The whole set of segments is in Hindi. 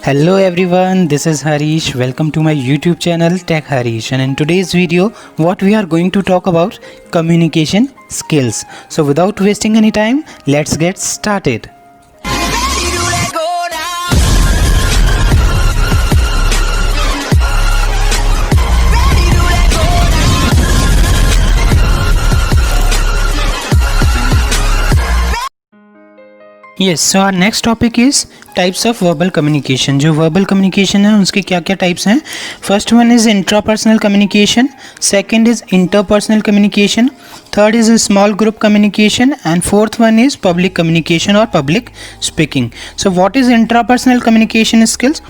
Hello everyone, this is Harish. Welcome to my YouTube channel Tech Harish, and in today's video what we are going to talk about communication skills. So without wasting any time, let's get started. Yes, so our next topic is types of verbal communication. जो वर्बल कम्युनिकेशन है उसके क्या क्या टाइप्स हैं. First one is intrapersonal communication, second is interpersonal communication, third is small group communication and fourth one is public communication और public speaking. So what is intrapersonal communication skills.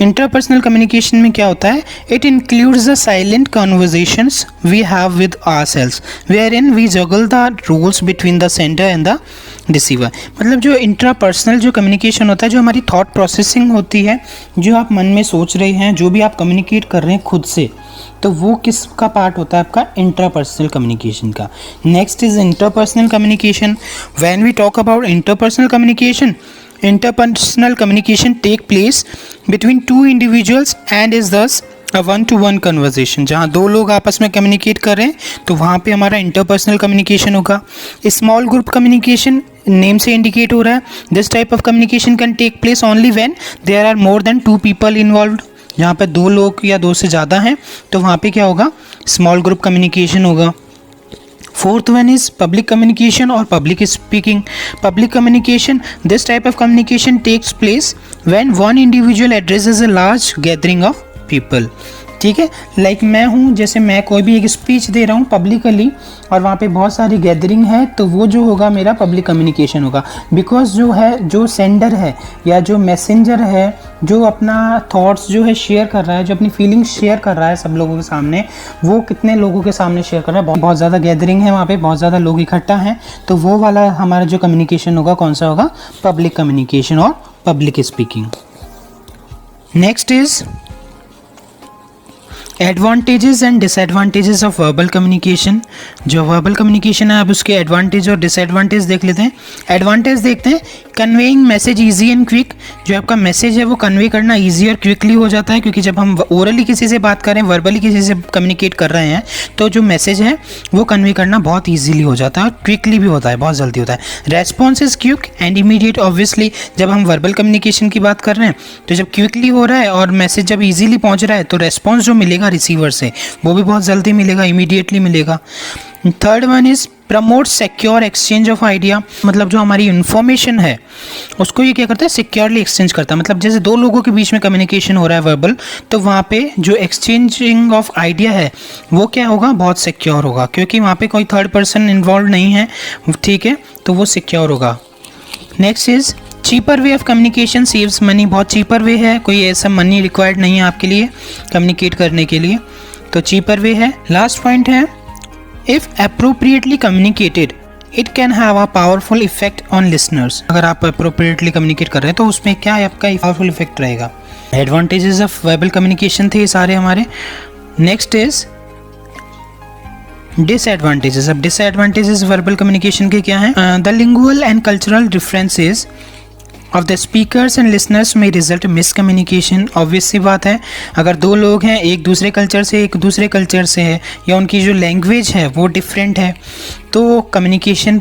Interpersonal communication में क्या होता है, it includes the silent conversations we have with ourselves wherein we juggle the roles between the sender and the receiver. मतलब जो इंट्रापर्सनल जो कम्युनिकेशन होता है, जो हमारी थॉट प्रोसेसिंग होती है, जो आप मन में सोच रहे हैं, जो भी आप कम्युनिकेट कर रहे हैं खुद से, तो वो किसका पार्ट होता है आपका, इंट्रापर्सनल कम्युनिकेशन का. Next is interpersonal communication. When we talk about interpersonal communication, interpersonal communication take place between two individuals and is thus a one-to-one conversation. जहाँ दो लोग आपस में कम्युनिकेट कर रहे हैं तो वहाँ पे हमारा इंटरपर्सनल कम्युनिकेशन होगा. स्मॉल ग्रुप कम्युनिकेशन नेम से इंडिकेट हो रहा है. This type of communication can take place only when there are more than two people involved. यहाँ पे दो लोग या दो से ज़्यादा हैं तो वहाँ पे क्या होगा, स्मॉल ग्रुप कम्युनिकेशन होगा. Fourth one is public communication or public speaking. Public communication, this type of communication takes place when one individual addresses a large gathering of people. ठीक है, लाइक मैं हूँ, जैसे मैं कोई भी एक स्पीच दे रहा हूँ पब्लिकली और वहाँ पे बहुत सारी गैदरिंग है, तो वो जो होगा मेरा पब्लिक कम्युनिकेशन होगा. बिकॉज जो है, जो सेंडर है या जो मैसेंजर है, जो अपना थॉट्स जो है शेयर कर रहा है, जो अपनी फीलिंग्स शेयर कर रहा है सब लोगों के सामने, वो कितने लोगों के सामने शेयर कर रहा है. बहुत ज़्यादा गैदरिंग है, वहाँ पे बहुत ज़्यादा लोग इकट्ठा हैं, तो वो वाला हमारा जो कम्युनिकेशन होगा कौन सा होगा, पब्लिक कम्युनिकेशन और public speaking. Next is advantages and disadvantages of verbal communication. जो वर्बल कम्युनिकेशन है, अब उसके एडवांटेज और डिसएडवांटेज देख लेते हैं. एडवांटेज देखते हैं, conveying message easy and quick. जो आपका मैसेज है वो कन्वे करना इजी और क्विकली हो जाता है, क्योंकि जब हम ओरली किसी से बात करें, वर्बली किसी से कम्युनिकेट कर रहे हैं, तो जो मैसेज है वो कन्वे करना बहुत ईजीली हो जाता है और क्विकली भी होता है, बहुत जल्दी होता है. Response is quick and immediate. Obviously जब हम वर्बल कम्युनिकेशन की बात कर रहे हैं, तो जब क्विकली हो रहा है और मैसेज जब ईजीली पहुँच रहा है, तो रेस्पॉन्स जो मिलेगा रिसीवर से वो भी बहुत जल्दी मिलेगा, इमीडिएटली मिलेगा. Third one is promote secure exchange of idea. मतलब जो हमारी इन्फॉर्मेशन है उसको ये क्या करता है, सिक्योरली एक्सचेंज करता है. मतलब जैसे दो लोगों के बीच में कम्युनिकेशन हो रहा है वर्बल, तो वहाँ पे जो एक्सचेंजिंग ऑफ आइडिया है वो क्या होगा, बहुत सिक्योर होगा, क्योंकि वहाँ पे कोई थर्ड पर्सन इन्वॉल्व नहीं है. ठीक है, तो वो सिक्योर होगा. Next is cheaper way of communication saves money. बहुत चीपर वे है, कोई ऐसा मनी रिक्वायर्ड नहीं है आपके लिए कम्युनिकेट करने के लिए, तो चीपर वे है. लास्ट पॉइंट है, if appropriately communicated it can have a powerful effect on listeners. अगर आप अप्रोप्रिएटली कम्युनिकेट कर रहे हैं तो उसमें क्या है, आपका पावरफुल इफेक्ट रहेगा. एडवांटेजेस ऑफ वर्बल कम्युनिकेशन थे ये सारे हमारे. Next is disadvantages. अब डिसएडवांटेजेस वर्बल कम्युनिकेशन के क्या हैं, the lingual and cultural differences of the speakers and listeners में रिजल्ट मिसकम्युनिकेशन. ऑब्वियस सी बात है, अगर दो लोग हैं एक दूसरे कल्चर से, एक दूसरे कल्चर से है, या उनकी जो लैंग्वेज है वो डिफरेंट है, तो कम्युनिकेशन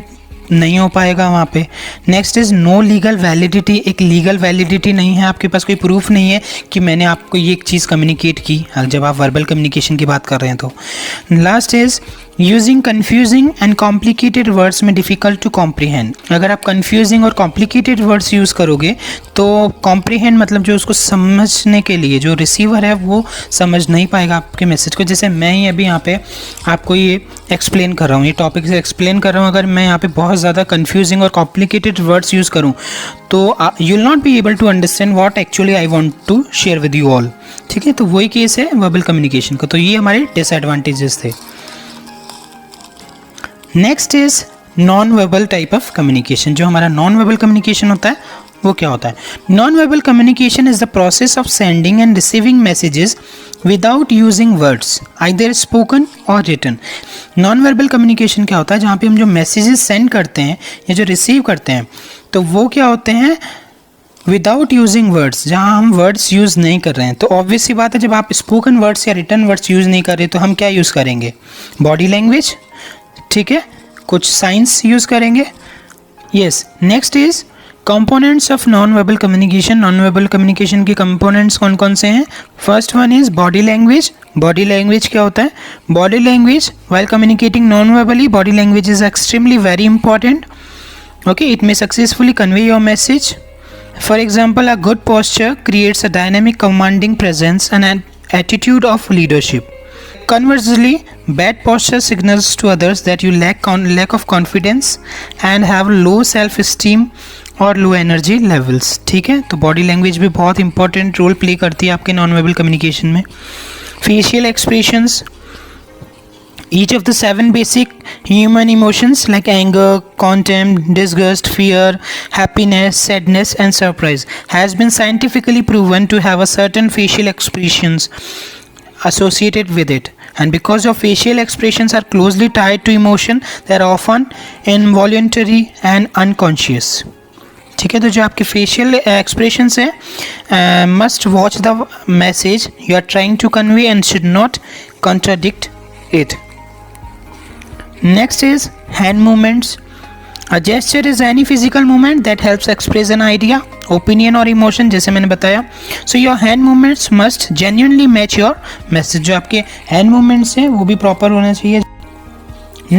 नहीं हो पाएगा वहाँ पे. Next is no legal validity. एक लीगल वैलिडिटी नहीं है, आपके पास कोई प्रूफ नहीं है कि मैंने आपको ये एक चीज़ कम्युनिकेट की, जब आप वर्बल कम्युनिकेशन की बात कर रहे हैं तो. Last is using confusing and complicated words में डिफ़िकल्ट टू कॉम्प्रीहेंड. अगर आप कन्फ्यूजिंग और कॉम्प्लिकेटेड वर्ड्स यूज़ करोगे तो कॉम्प्रीहेंड मतलब जो उसको समझने के लिए जो रिसीवर है वो समझ नहीं पाएगा आपके मैसेज को. जैसे मैं ही अभी यहाँ पे आपको ये एक्सप्लेन कर रहा हूँ, ये टॉपिक से एक्सप्लेन कर रहा हूँ, अगर मैं यहाँ पे बहुत ज़्यादा कन्फ्यूजिंग और कॉम्प्लिकेटेड वर्ड्स यूज़ करूँ तो you will not be able to understand what actually I want to share with you all. ठीक है, तो वही केस है वर्बल कम्युनिकेशन का. तो ये हमारे डिसएडवांटेजेस थे. Next is non verbal type of communication. जो हमारा नॉन वर्बल कम्युनिकेशन होता है वो क्या होता है, non verbal communication is the process of sending end receiving messages without using words either spoken और रिटन. नॉन वर्बल कम्युनिकेशन क्या होता है, जहाँ पे हम जो मैसेजेस सेंड करते हैं या जो रिसीव करते हैं, तो वो क्या होते हैं, विदाउट यूजिंग वर्ड्स, जहाँ हम वर्ड्स यूज़ नहीं कर रहे हैं, तो ऑब्वियस सी बात है जब आप स्पोकन वर्ड्स या रिटन वर्ड्स यूज़ नहीं कर रहे तो हम क्या यूज़ करेंगे? बॉडी लैंग्वेज, ठीक है, कुछ साइंस यूज़ करेंगे। Yes, next is components of non verbal communication. Non verbal communication के कंपोनेंट्स कौन कौन से हैं? First one is body language. Body language क्या होता है? Body language while communicating non-verbally, body language is extremely very important. Okay, it may successfully convey your message. For example, a good posture creates a dynamic, commanding presence and an attitude of leadership. Conversely, bad posture signals to others that you lack of confidence and have low self-esteem और लो एनर्जी लेवल्स। ठीक है, तो बॉडी लैंग्वेज भी बहुत इंपॉर्टेंट रोल प्ले करती है आपके नॉन वर्बल कम्युनिकेशन में। Facial expressions, each of the 7 basic human emotions like anger, contempt, disgust, fear, happiness, sadness and surprise has been scientifically proven to have a certain facial expressions associated with it, and because your facial expressions are closely tied to emotion, they are often involuntary and unconscious. ठीक है, तो जो आपके फेशियल एक्सप्रेशंस हैं, must watch the message you are trying to convey and should not contradict it. Next is hand movements. A gesture is any physical movement that helps express an idea, opinion or emotion, जैसे मैंने बताया। So your hand movements must genuinely match your message. जो आपके hand movements हैं वो भी proper होना चाहिए।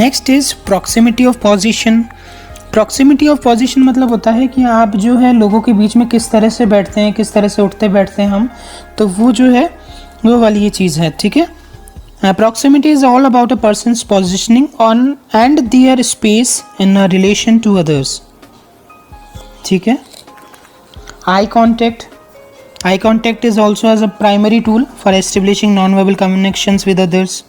Next is proximity of position. Proximity of position मतलब होता है कि आप जो है लोगों के बीच में किस तरह से बैठते हैं, किस तरह से उठते बैठते हैं हम, तो वो जो है वो वाली ये चीज़ है। ठीक है, proximity is all about a person's positioning on and their space in a relation to others. ठीक है, eye contact is also as a primary tool for establishing non-verbal communications with others.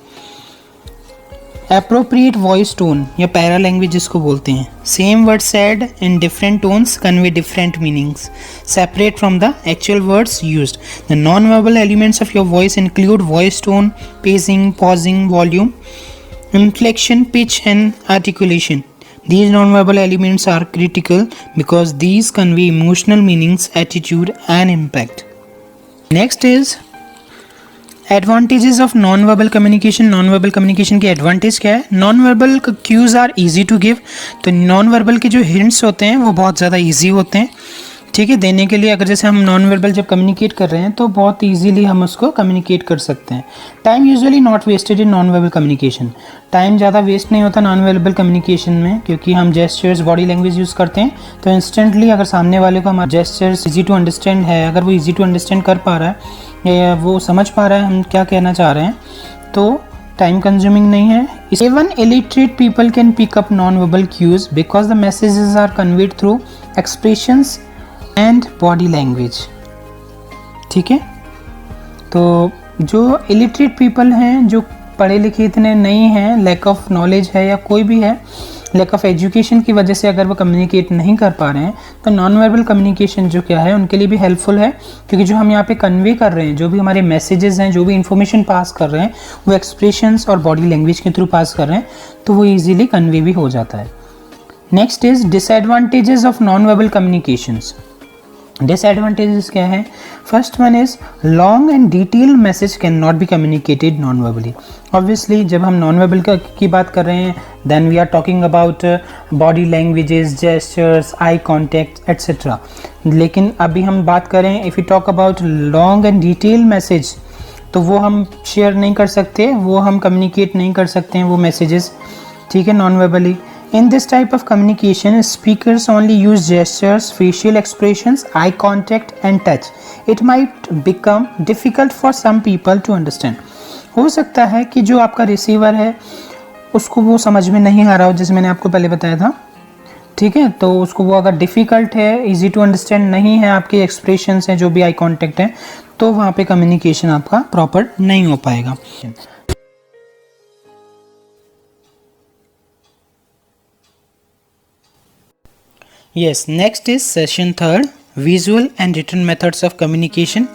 Appropriate voice tone या पैरा लैंग्वेज जिसको बोलते हैं, same word said in different tones convey different meanings separate from the actual words used. The non-verbal elements of your voice include voice tone, pacing, pausing, volume, inflection, pitch and articulation. These non-verbal elements are critical because these convey emotional meanings, attitude and impact. Next is advantages of non verbal communication. Non verbal communication के एडवांटेज क्या है? Non verbal cues are easy to give, तो नॉन वर्बल के जो हिंट्स होते हैं वो बहुत ज़्यादा इजी होते हैं। ठीक है, देने के लिए अगर जैसे हम नॉन वर्बल जब कम्युनिकेट कर रहे हैं तो बहुत इजीली हम उसको कम्युनिकेट कर सकते हैं। Time usually not wasted in non verbal communication. Time ज़्यादा वेस्ट नहीं होता नॉन वर्बल कम्युनिकेशन में, क्योंकि हम जेस्चर्स, बॉडी लैंग्वेज यूज़ करते हैं, तो इंस्टेंटली अगर सामने वाले को हमारा जेस्चर्स ईजी टू अंडरस्टैंड है, अगर वो ईजी टू अंडरस्टैंड कर पा रहा है या वो समझ पा रहा है हम क्या कहना चाह रहे हैं, तो टाइम कंज्यूमिंग नहीं है। Even illiterate people can pick up non-verbal cues because the messages are conveyed through expressions and body language. ठीक है, तो जो illiterate people हैं, जो पढ़े लिखे इतने नहीं हैं, लैक ऑफ नॉलेज है या कोई भी है, लैक ऑफ एजुकेशन की वजह से अगर वो कम्युनिकेट नहीं कर पा रहे हैं, तो नॉन वर्बल कम्युनिकेशन जो क्या है उनके लिए भी हेल्पफुल है, क्योंकि जो हम यहाँ पे कन्वे कर रहे हैं, जो भी हमारे मैसेजेस हैं, जो भी इन्फॉर्मेशन पास कर रहे हैं, वो एक्सप्रेशंस और बॉडी लैंग्वेज के थ्रू पास कर रहे हैं, तो वो ईजिली कन्वे भी हो जाता है। Next is disadvantages of non verbal communications. Disadvantages क्या है? First one is long and detailed message can not be communicated non verbally. Obviously जब हम नॉन वर्बल की बात कर रहे हैं, then we are talking about body languages, gestures, eye contact etcetera. लेकिन अभी हम बात करें, if you talk about long and detailed message, तो वो हम शेयर नहीं कर सकते, वो हम कम्युनिकेट नहीं कर सकते हैं वो मैसेजेस। ठीक है, non verbally. In this type of communication, speakers only use gestures, facial expressions, eye contact and touch. It might become difficult for some people to understand. हो सकता है कि जो आपका रिसीवर है उसको वो समझ में नहीं आ रहा हो, जैसे मैंने आपको पहले बताया था। ठीक है, तो उसको वो अगर डिफ़िकल्ट है, इजी टू अंडरस्टैंड नहीं है, आपके एक्सप्रेशंस हैं, जो भी आई कॉन्टेक्ट है, तो वहाँ पे कम्युनिकेशन आपका प्रॉपर नहीं हो पाएगा। Yes, next is session 3, visual and written methods of communication.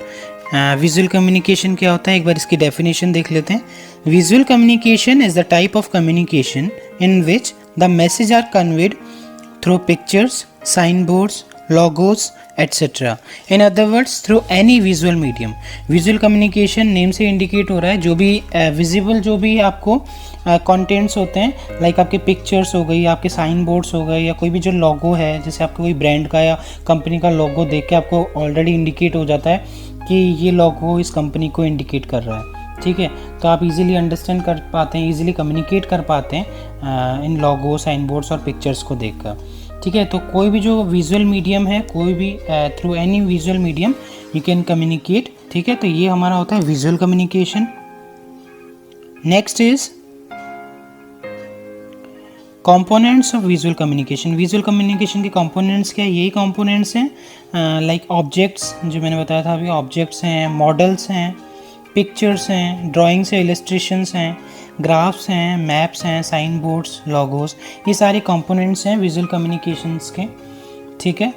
Visual communication क्या होता है, एक बार इसकी डेफिनेशन देख लेते हैं। Visual communication is the type of communication in which the message are conveyed through pictures, sign boards, logos, etc. In other words, through any visual medium. Visual communication name से इंडिकेट हो रहा है जो भी विजिबल जो भी आपको कंटेंट्स होते हैं, लाइक आपके पिक्चर्स हो गई, आपके साइन बोर्ड्स हो गए, या कोई भी जो लोगो है, जैसे आपको कोई ब्रांड का या कंपनी का लोगो देख के आपको ऑलरेडी इंडिकेट हो जाता है कि ये लोगो इस कंपनी को इंडिकेट कर रहा है, ठीक है। तो आप इजीली अंडरस्टैंड कर पाते हैं, इजीली कम्युनिकेट कर पाते हैं इन लोगो, साइन बोर्ड्स और पिक्चर्स को देखकर, ठीक है। तो कोई भी जो विजुअल मीडियम है, कोई भी through any visual medium you can communicate, ठीक है। तो ये हमारा होता है visual communication. Next is components of visual communication. Visual communication के कंपोनेंट्स क्या है? यही कंपोनेंट्स हैं, लाइक ऑब्जेक्ट्स, जो मैंने बताया था अभी, ऑब्जेक्ट्स हैं, मॉडल्स हैं, पिक्चर्स हैं, ड्राइंग्स हैं, इलस्ट्रेशंस हैं, ग्राफ्स हैं, मैप्स हैं, साइन बोर्ड्स, लोगोस, ये सारे कंपोनेंट्स हैं विजुअल कम्युनिकेशंस के, ठीक है।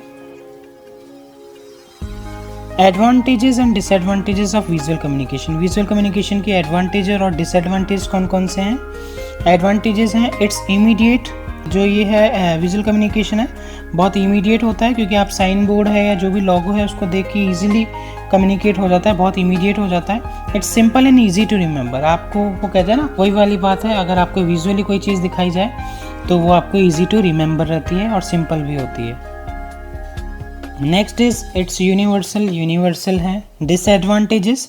Advantages and disadvantages of visual communication. Visual communication के एडवांटेज और डिसएडवांटेज कौन कौन से हैं? एडवांटेजेस हैं, इट्स इमीडिएट, जो ये है विजुअल कम्युनिकेशन है बहुत इमीडिएट होता है, क्योंकि आप साइन बोर्ड है या जो भी लोगो है उसको देख के ईजिली कम्युनिकेट हो जाता है, बहुत इमीडिएट हो जाता है। It's simple and easy to remember. आपको वो कहते हैं ना, वही वाली बात है, अगर आपको विजुअली कोई चीज़ दिखाई जाए तो वो आपको ईजी टू रिमेंबर रहती है और सिंपल भी होती है। Next is it's universal, universal है। Disadvantages,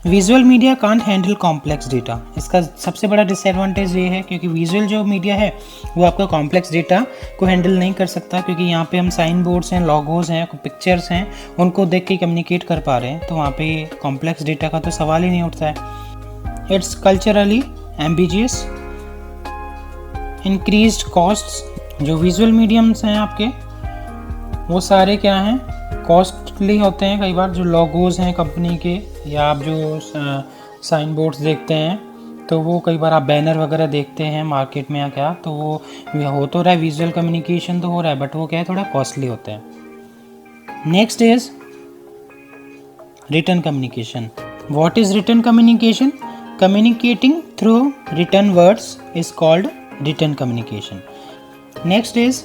visual media can't handle complex data. इसका सबसे बड़ा डिसएडवांटेज ये है क्योंकि विजुअल जो मीडिया है वो आपका कॉम्प्लेक्स डेटा को हैंडल नहीं कर सकता, क्योंकि यहाँ पे हम साइन बोर्ड्स हैं, लोगोज हैं, पिक्चर्स हैं, उनको देख के कम्युनिकेट कर पा रहे हैं, तो वहाँ पे कॉम्प्लेक्स डेटा का तो सवाल ही नहीं उठता है। It's culturally ambitious, increased costs. जो विजुअल मीडियम्स हैं आपके वो सारे क्या हैं? कॉस्टली होते हैं कई बार। जो लोगोज हैं कंपनी के, या आप जो साइन बोर्ड्स देखते हैं, तो वो कई बार आप बैनर वगैरह देखते हैं मार्केट में या क्या, तो वो हो तो रहा है, विजुअल कम्युनिकेशन तो हो रहा है, बट वो क्या है, थोड़ा कॉस्टली होते हैं। Next is written communication. What is written communication? Communicating through written words is called written communication. Next is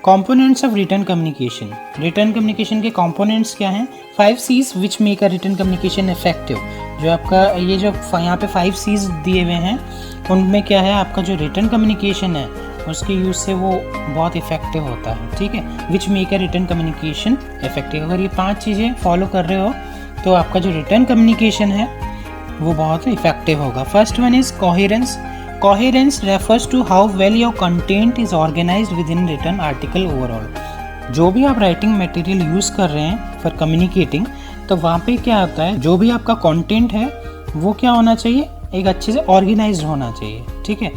components of written communication. Written communication के कंपोनेंट्स क्या हैं? 5 C's which make a written communication effective. जो आपका ये जो यहाँ पे 5 C's दिए हुए हैं, उनमें क्या है, आपका जो रिटन कम्युनिकेशन है उसके यूज़ से वो बहुत इफेक्टिव होता है, ठीक है। Which make a written communication effective. अगर ये 5 चीज़ें फॉलो कर रहे हो तो आपका जो रिटन कम्युनिकेशन है वो बहुत इफेक्टिव होगा। First one is coherence. Coherence refers to how well your content is organized within written article overall। जो भी आप राइटिंग मटेरियल यूज़ कर रहे हैं फॉर कम्युनिकेटिंग, तो वहाँ पे क्या होता है, जो भी आपका कंटेंट है वो क्या होना चाहिए, एक अच्छे से ऑर्गेनाइज्ड होना चाहिए, ठीक है।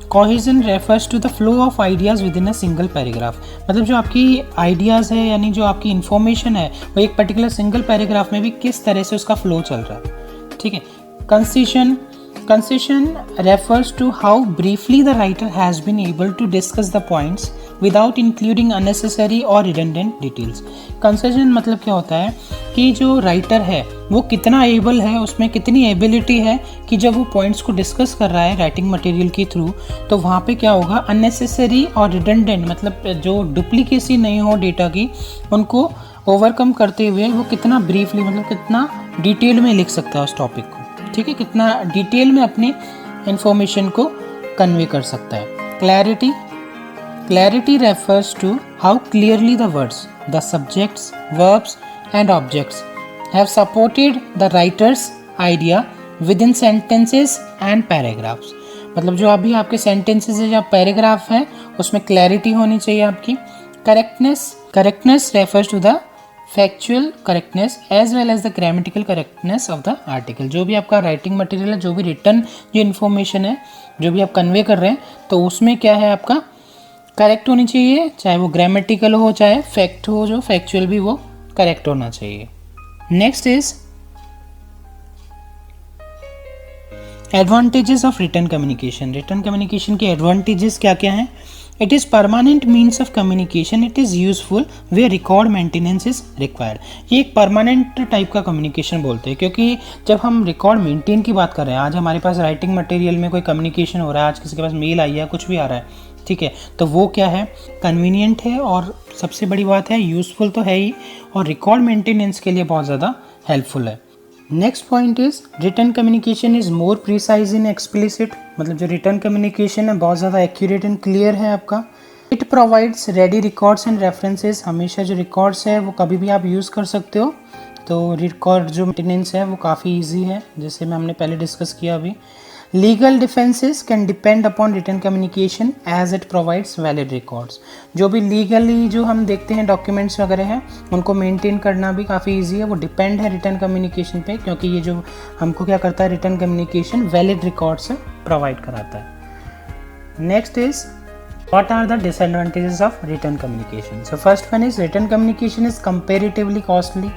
Cohesion refers to the flow of ideas within a single paragraph. मतलब जो आपकी आइडियाज़ है, यानी जो आपकी इन्फॉर्मेशन है, वो एक पर्टिकुलर सिंगल पैराग्राफ में भी किस तरह से उसका फ्लो चल रहा है, ठीक है। Concision refers to how briefly the writer has been able to discuss the points without including unnecessary or redundant details। Concision मतलब क्या होता है कि जो राइटर है वो कितना एबल है, उसमें कितनी एबिलिटी है कि जब वो पॉइंट्स को डिस्कस कर रहा है राइटिंग मटेरियल के थ्रू, तो वहाँ पे क्या होगा, अननेसेसरी और रिडंडेंट, मतलब जो डुप्लीकेसी नहीं हो डेटा की, उनको ओवरकम करते हुए वो कितना ब्रीफली, मतलब कितना डिटेल में लिख सकता है उस टॉपिक को, ठीक है, कितना डिटेल में अपनी इंफॉर्मेशन को कन्वे कर सकता है। Clarity refers to how clearly the words, the subjects, verbs and objects have supported the writer's idea within sentences and paragraphs. मतलब जो अभी आपके सेंटेंसेस या पैराग्राफ हैं उसमें क्लैरिटी होनी चाहिए आपकी। Correctness refers to the factual correctness as well as the grammatical correctness of the article. जो भी आपका राइटिंग मटेरियल है, जो भी रिटन जो इन्फॉर्मेशन है, जो भी आप कन्वे कर रहे हैं, तो उसमें क्या है, आपका करेक्ट होनी चाहिए, चाहे वो ग्रामेटिकल हो चाहे फैक्ट हो, जो फैक्चुअल भी वो करेक्ट होना चाहिए। Next is advantages of written communication. Written communication के एडवांटेजेस क्या क्या हैं? It is permanent means of communication, it is useful way record maintenance is required. ये एक परमानेंट टाइप का कम्युनिकेशन बोलते हैं, क्योंकि जब हम रिकॉर्ड मेंटेन की बात कर रहे हैं, आज हमारे पास राइटिंग मटेरियल में कोई कम्युनिकेशन हो रहा है, आज किसी के पास मेल आई है, कुछ भी आ रहा है, ठीक है, तो वो क्या है, कन्वीनियंट है और सबसे बड़ी बात है यूज़फुल तो है ही, और रिकॉर्ड मेंटेनेंस के लिए बहुत ज़्यादा हेल्पफुल है। Next point is return communication is more precise in explicit, मतलब जो रिटर्न कम्युनिकेशन है बहुत ज़्यादा एक्यूरेट एंड क्लियर है आपका। It provides ready records and references, हमेशा जो रिकॉर्ड्स है वो कभी भी आप यूज़ कर सकते हो, तो रिकॉर्ड जो मेंटेनेंस है वो काफ़ी इजी है, जैसे मैं हमने पहले डिस्कस किया अभी। Legal defences can depend upon return communication as it provides valid records, जो भी लीगली जो हम देखते हैं डॉक्यूमेंट्स वगैरह हैं उनको मेंटेन करना भी काफ़ी इजी है, वो डिपेंड है रिटर्न कम्युनिकेशन पे, क्योंकि ये जो हमको क्या करता है return communication valid records provide कराता है। Next is what are the disadvantages of written communication? So first one is written communication is comparatively costly.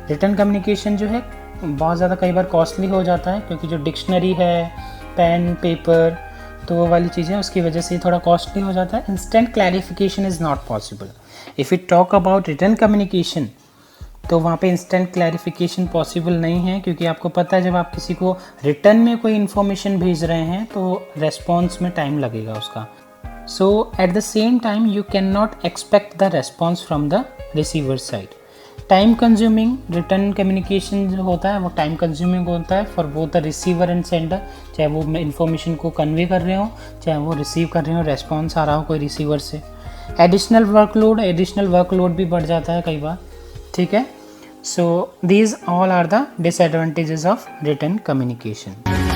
written communication जो है बहुत ज़्यादा कई बार कॉस्टली हो जाता है, क्योंकि जो डिक्शनरी है, पेन, पेपर, तो वो वाली चीज़ें उसकी वजह से थोड़ा कॉस्टली हो जाता है। Instant clarification is not possible. If you talk about return communication, तो वहाँ पे इंस्टेंट क्लैरिफिकेशन पॉसिबल नहीं है, क्योंकि आपको पता है जब आप किसी को रिटर्न में कोई इन्फॉर्मेशन भेज रहे हैं तो रेस्पॉन्स में टाइम लगेगा उसका। So at the same time you cannot expect the response from the receiver side. Time consuming written communication जो होता है वो टाइम कंज्यूमिंग होता है for both the receiver and sender, चाहे वो इन्फॉर्मेशन को कन्वे कर रहे हो चाहे वो रिसीव कर रहे हो, रेस्पॉन्स आ रहा हो कोई रिसीवर से। एडिशनल वर्कलोड भी बढ़ जाता है कई बार, ठीक है। So these all are the disadvantages of written communication.